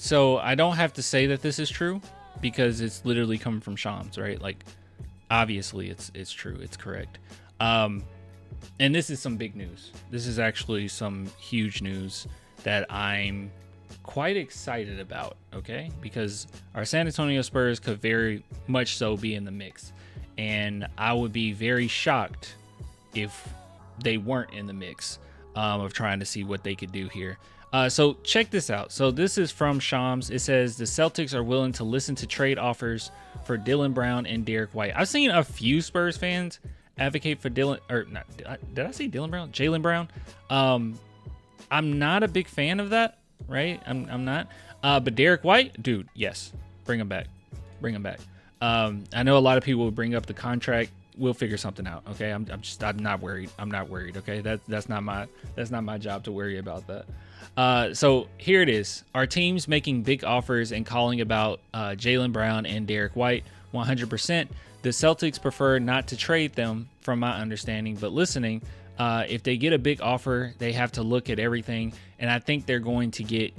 So I don't have to say that this is true because it's literally coming from Shams, right? Like, obviously it's true. It's correct. And this is some big news. This is actually some huge news that I'm quite excited about, okay? Because our San Antonio Spurs could very much so be in the mix. And I would be very shocked if they weren't in the mix of trying to see what they could do here. So check this out. So this is from Shams. It says the Celtics are willing to listen to trade offers for Dylan Brown and Derrick White. I've seen a few Spurs fans advocate for Dylan, or not, did I say Dylan Brown? Jaylen Brown. I'm not a big fan of that, right? I'm not. But Derrick White, dude, yes, bring him back. Bring him back. I know a lot of people would bring up the contract. We'll figure something out. Okay. I'm not worried. I'm not worried. Okay. That's not my job to worry about that. So here it is. Our team's making big offers and calling about Jaylen Brown and Derrick White 100%. The Celtics prefer not to trade them from my understanding, but listening, if they get a big offer, they have to look at everything. And I think they're going to get,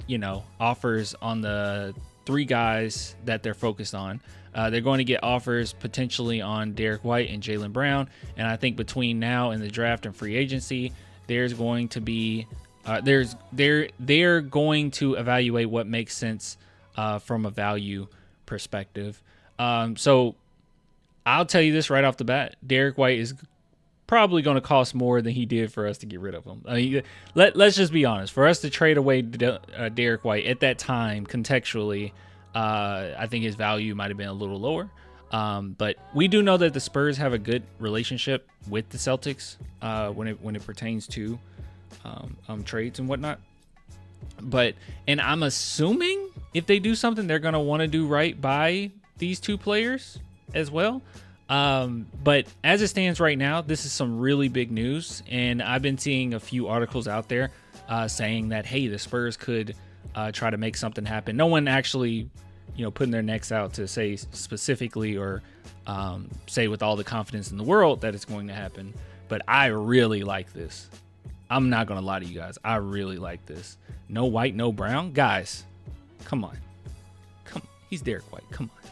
offers on the 3 guys that they're focused on. They're going to get offers potentially on Derrick White and Jaylen Brown. And I think between now and the draft and free agency, there's going to be they're going to evaluate what makes sense from a value perspective. So I'll tell you this right off the bat: Derrick White is probably going to cost more than he did for us to get rid of him. I mean, let's just be honest. For us to trade away Derrick White at that time, contextually, I think his value might have been a little lower. But we do know that the Spurs have a good relationship with the Celtics when it pertains to trades and whatnot. And I'm assuming if they do something, they're going to want to do right by these 2 players as well. But as it stands right now, this is some really big news. And I've been seeing a few articles out there saying that, hey, the Spurs could try to make something happen. No one actually, putting their necks out to say specifically or say with all the confidence in the world that it's going to happen. But I really like this. I'm not going to lie to you guys. I really like this. No White, no Brown. Guys, come on. He's Derrick White. Come on.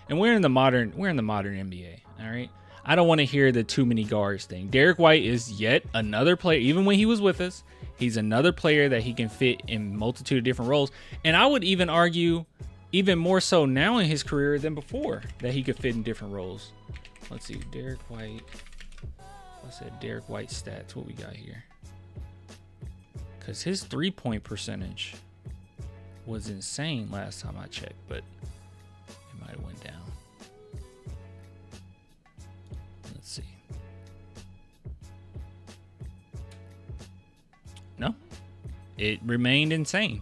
And we're in the modern NBA, all right? I don't want to hear the too many guards thing. Derrick White is yet another player. Even when he was with us, he's another player that he can fit in multitude of different roles. And I would even argue even more so now in his career than before that he could fit in different roles. Let's see, Derrick White. What's that Derrick White stats? What we got here? Because his 3-point percentage was insane last time I checked, but it might have went down. Let's see. No, it remained insane.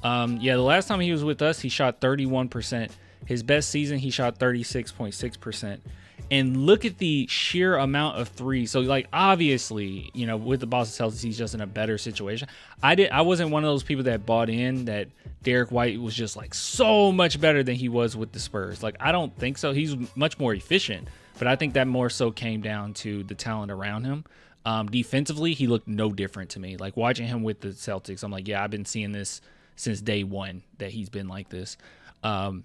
The last time he was with us, he shot 31%. His best season, he shot 36.6%. And look at the sheer amount of threes. So, obviously, with the Boston Celtics, he's just in a better situation. I wasn't one of those people that bought in that Derrick White was just, so much better than he was with the Spurs. I don't think so. He's much more efficient. But I think that more so came down to the talent around him. Defensively, he looked no different to me. Watching him with the Celtics, I'm like, yeah, I've been seeing this since day one that he's been like this. And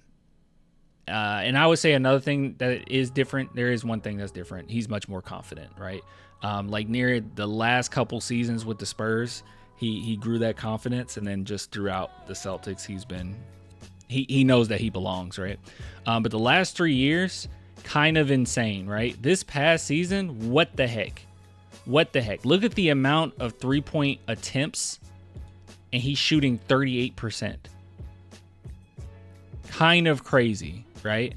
I would say another thing that is different. There is one thing that's different. He's much more confident, right? Near the last couple seasons with the Spurs, he grew that confidence, and then just throughout the Celtics, he knows that he belongs, right? But the last 3 years, kind of insane, right? This past season, what the heck? Look at the amount of 3-point attempts, and he's shooting 38%. Kind of crazy, right?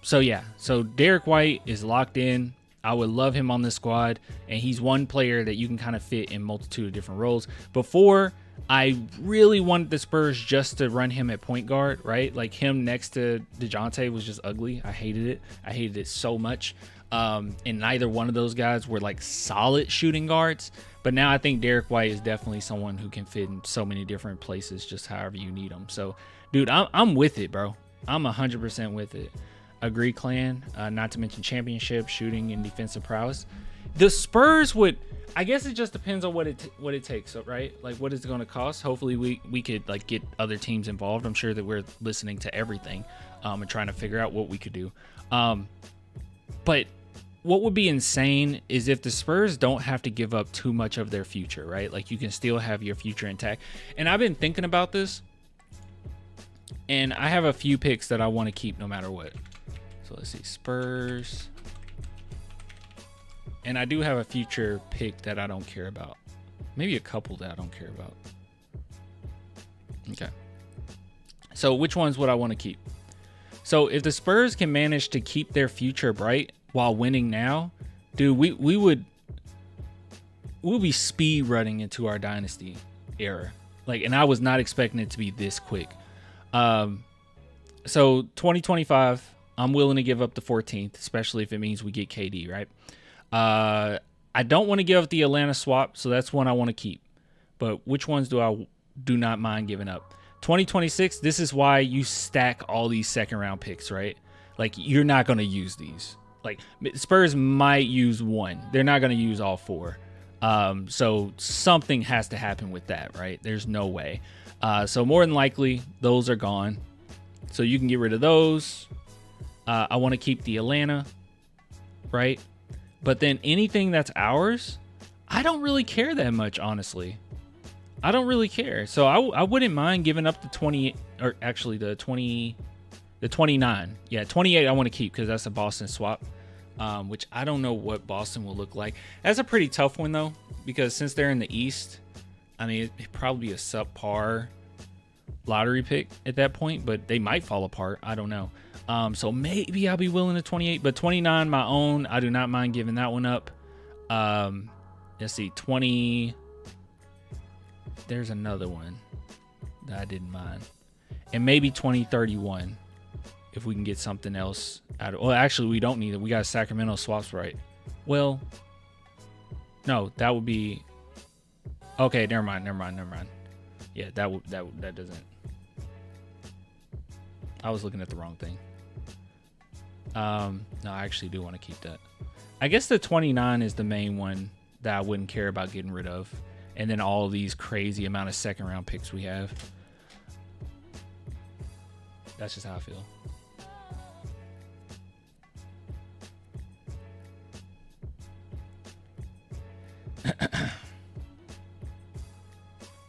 So Derrick White is locked in. I would love him on this squad, and he's one player that you can kind of fit in multitude of different roles. Before, I really wanted the Spurs just to run him at point guard, right? Him next to DeJounte was just ugly. I hated it so much. And neither one of those guys were solid shooting guards. But now I think Derrick White is definitely someone who can fit in so many different places, just however you need him. So, dude, I'm with it, bro. I'm 100% with it. Agree, clan. Not to mention championship, shooting, and defensive prowess. The Spurs would. I guess it just depends on what it takes, right? Like what is it going to cost? Hopefully we could like get other teams involved. I'm sure that we're listening to everything, and trying to figure out what we could do. But what would be insane is if the Spurs don't have to give up too much of their future, right? Like you can still have your future intact. And I've been thinking about this, and I have a few picks that I want to keep no matter what. So let's see, Spurs. And I do have a future pick that I don't care about. Maybe a couple that I don't care about. Okay. So which ones would I want to keep? So if the Spurs can manage to keep their future bright while winning now, dude, we'll be speed running into our dynasty era. Like, and I was not expecting it to be this quick. So 2025, I'm willing to give up the 14th, especially if it means we get KD, right? I don't want to give up the Atlanta swap, so that's one I want to keep. But which ones do not mind giving up? 2026, this is why you stack all these second round picks, right? Like you're not going to use these. Like Spurs might use one. They're not going to use all four. So something has to happen with that, right? There's no way. So more than likely those are gone. So you can get rid of those. I want to keep the Atlanta, right? But then anything that's ours, I don't really care that much, honestly. I don't really care. So I wouldn't mind giving up the 20, or actually the 29. Yeah, 28 I want to keep because that's a Boston swap, which I don't know what Boston will look like. That's a pretty tough one, though, because since they're in the East, I mean, it'd probably be a subpar lottery pick at that point, but they might fall apart. I don't know. So maybe I'll be willing to 28, but 29, my own, I do not mind giving that one up. Let's see, 20. There's another one that I didn't mind. And maybe 2031 if we can get something else out of. Well, actually, we don't need it. We got Sacramento swaps, right? Well, no, that would be. Okay, never mind. Yeah, that doesn't. I was looking at the wrong thing. No, I actually do want to keep that. I guess the 29 is the main one that I wouldn't care about getting rid of. And then all of these crazy amount of second round picks we have. That's just how I feel.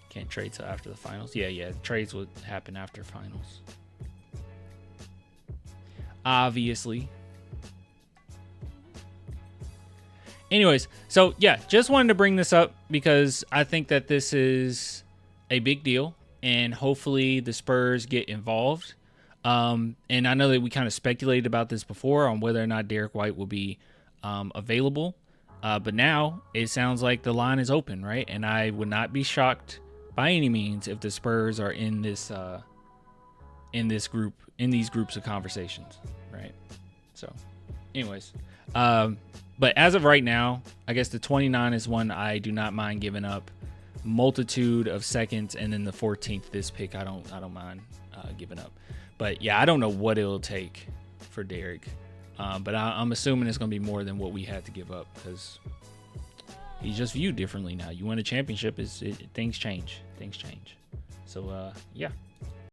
Can't trade till after the finals. Yeah. Trades would happen after finals. Obviously. Anyways, so yeah, just wanted to bring this up because I think that this is a big deal and hopefully the Spurs get involved. And I know that we kind of speculated about this before on whether or not Derrick White will be available. But now it sounds like the line is open, right? And I would not be shocked by any means if the Spurs are in these groups of conversations, right? So anyways, but as of right now, I guess the 29 is one I do not mind giving up. Multitude of seconds, and then the 14th, this pick I don't mind giving up. But yeah, I don't know what it'll take for Derrick, but I'm assuming it's going to be more than what we had to give up because he's just viewed differently now. You win a championship, things change. So yeah.